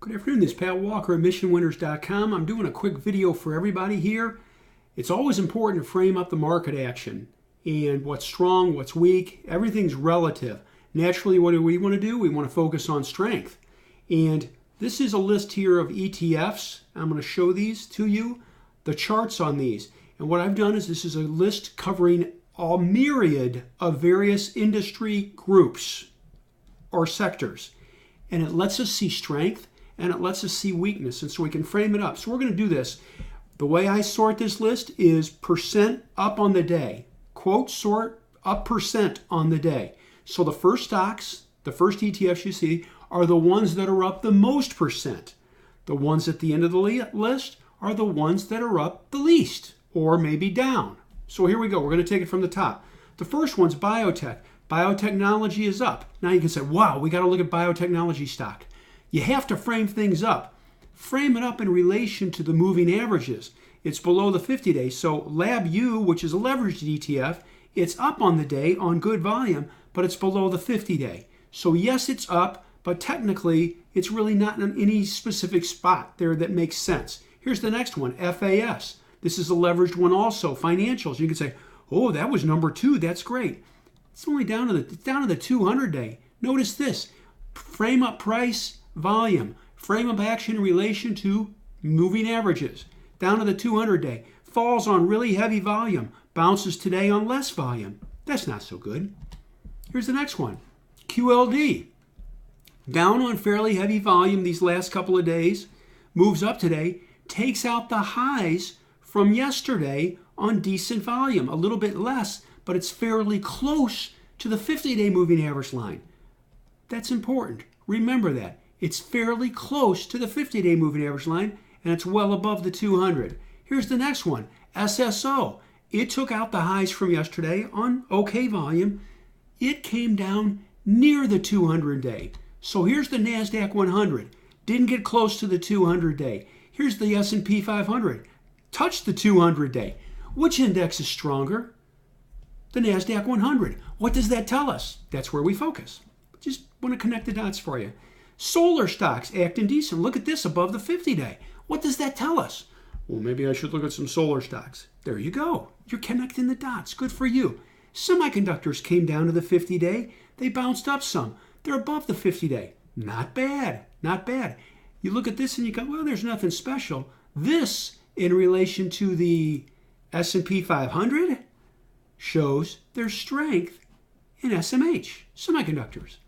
Good afternoon, this is Pat Walker at MissionWinners.com. I'm doing a quick video for everybody here. It's always important to frame up the market action and what's strong, what's weak. Everything's relative. Naturally, what do we want to do? We want to focus on strength. And this is a list here of ETFs. I'm going to show these to you, the charts on these. And what I've done is this is a list covering a myriad of various industry groups or sectors. And it lets us see strength and it lets us see weakness, and so we can frame it up. So we're going to do this. The way I sort this list is percent up on the day. Quote, sort up percent on the day. So the first stocks, the first ETFs you see, are the ones that are up the most percent. The ones at the end of the list are the ones that are up the least, or maybe down. So here we go. We're going to take it from the top. The first one's biotech. Biotechnology is up. Now you can say, wow, we got to look at biotechnology stock. You have to frame things up. Frame it up in relation to the moving averages. It's below the 50-day. So LabU, which is a leveraged ETF, it's up on the day on good volume, but it's below the 50-day. So yes, it's up, but technically it's really not in any specific spot there that makes sense. Here's the next one, FAS. This is a leveraged one also, financials. You can say, oh, that was number 2. That's great. It's only down to the 200-day. Notice this, frame up price, volume, frame up action in relation to moving averages. Down to the 200-day. Falls on really heavy volume. Bounces today on less volume. That's not so good. Here's the next one. QLD. Down on fairly heavy volume these last couple of days. Moves up today. Takes out the highs from yesterday on decent volume. A little bit less, but it's fairly close to the 50-day moving average line. That's important. Remember that. It's fairly close to the 50-day moving average line, and it's well above the 200. Here's the next one, SSO. It took out the highs from yesterday on okay volume. It came down near the 200-day. So here's the NASDAQ 100. Didn't get close to the 200-day. Here's the S&P 500. Touched the 200-day. Which index is stronger? The NASDAQ 100. What does that tell us? That's where we focus. Just want to connect the dots for you. Solar stocks acting decent. Look at this above the 50-day. What does that tell us? Well, maybe I should look at some solar stocks. There you go. You're connecting the dots. Good for you. Semiconductors came down to the 50-day. They bounced up some. They're above the 50-day. Not bad. Not bad. You look at this and you go, well, there's nothing special. This, in relation to the S&P 500, shows their strength in SMH, semiconductors.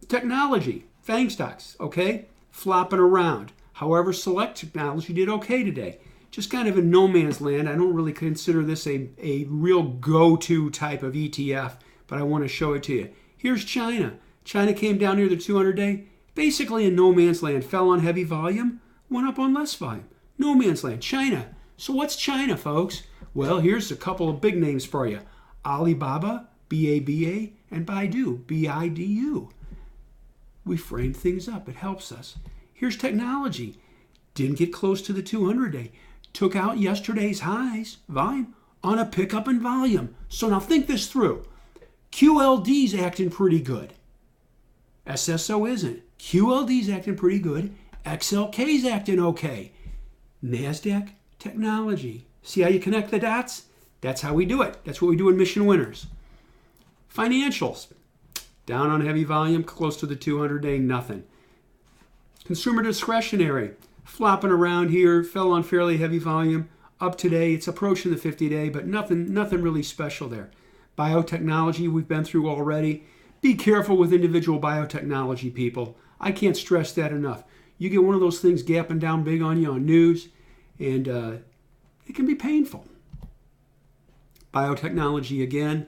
Technology, FANG stocks, okay? Flopping around. However, Select Technology did okay today. Just kind of in no man's land. I don't really consider this a real go-to type of ETF, but I want to show it to you. Here's China. China came down near the 200-day. Basically in no man's land. Fell on heavy volume, went up on less volume. No man's land. China. So what's China, folks? Well, here's a couple of big names for you. Alibaba, BABA, and Baidu, BIDU. We frame things up. It helps us. Here's technology. Didn't get close to the 200-day. Took out yesterday's highs, volume, on a pickup in volume. So now think this through. QLD's acting pretty good. SSO isn't. QLD's acting pretty good. XLK's acting okay. NASDAQ, technology. See how you connect the dots? That's how we do it. That's what we do in Mission Winners. Financials. Down on heavy volume, close to the 200-day, nothing. Consumer discretionary, flopping around here, fell on fairly heavy volume. Up today, it's approaching the 50-day, but nothing really special there. Biotechnology, we've been through already. Be careful with individual biotechnology, people. I can't stress that enough. You get one of those things gapping down big on you on news, and it can be painful. Biotechnology again.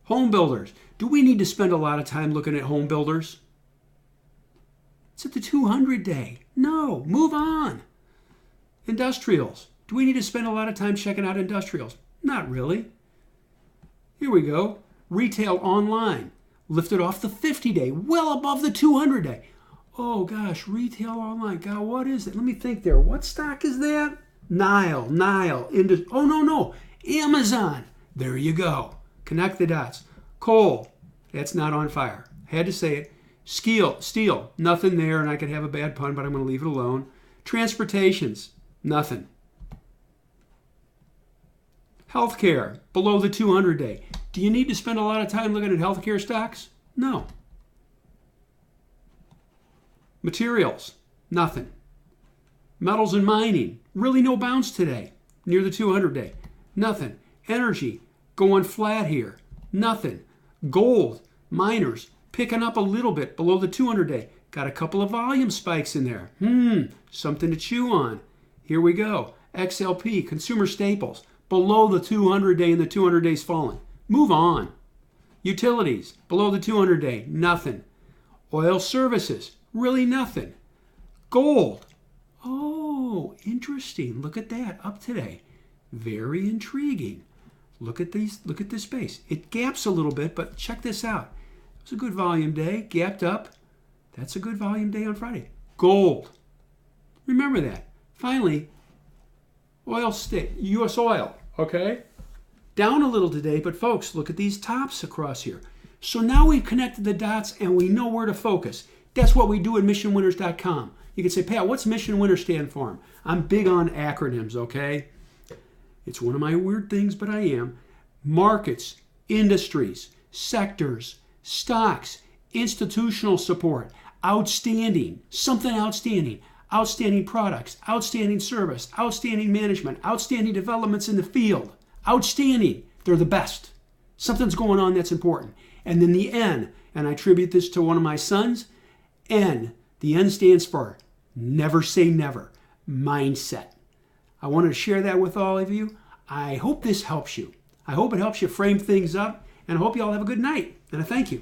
Home builders. Do we need to spend a lot of time looking at home builders? It's at the 200-day. No, move on. Industrials. Do we need to spend a lot of time checking out industrials? Not really. Here we go. Retail online. Lifted off the 50-day, well above the 200-day. Oh gosh, retail online. God, what is it? Let me think there. What stock is that? Nile. Oh, no. Amazon. There you go. Connect the dots. Coal. That's not on fire. Had to say it. Steel, nothing there, and I could have a bad pun, but I'm going to leave it alone. Transportations, nothing. Healthcare, below the 200-day. Do you need to spend a lot of time looking at healthcare stocks? No. Materials, nothing. Metals and mining, really no bounce today, near the 200-day. Nothing. Energy, going flat here. Nothing. Gold, miners, picking up a little bit below the 200-day. Got a couple of volume spikes in there. Something to chew on. Here we go. XLP, consumer staples, below the 200-day, and the 200-day's falling. Move on. Utilities, below the 200-day, nothing. Oil services, really nothing. Gold, oh, interesting. Look at that, up today. Very intriguing. Look at this space. It gaps a little bit, but check this out. It was a good volume day, gapped up. That's a good volume day on Friday. Gold. Remember that. Finally, U.S. oil, okay? Down a little today, but folks, look at these tops across here. So now we've connected the dots and we know where to focus. That's what we do at missionwinners.com. You can say, Pat, what's Mission Winner stand for? I'm big on acronyms, okay? It's one of my weird things, but I am. Markets, industries, sectors, stocks, institutional support, outstanding, something outstanding, outstanding products, outstanding service, outstanding management, outstanding developments in the field, outstanding. They're the best. Something's going on that's important. And then the N, and I attribute this to one of my sons, N. The N stands for never say never, mindset. I wanted to share that with all of you. I hope this helps you. I hope it helps you frame things up, and I hope you all have a good night. And I thank you.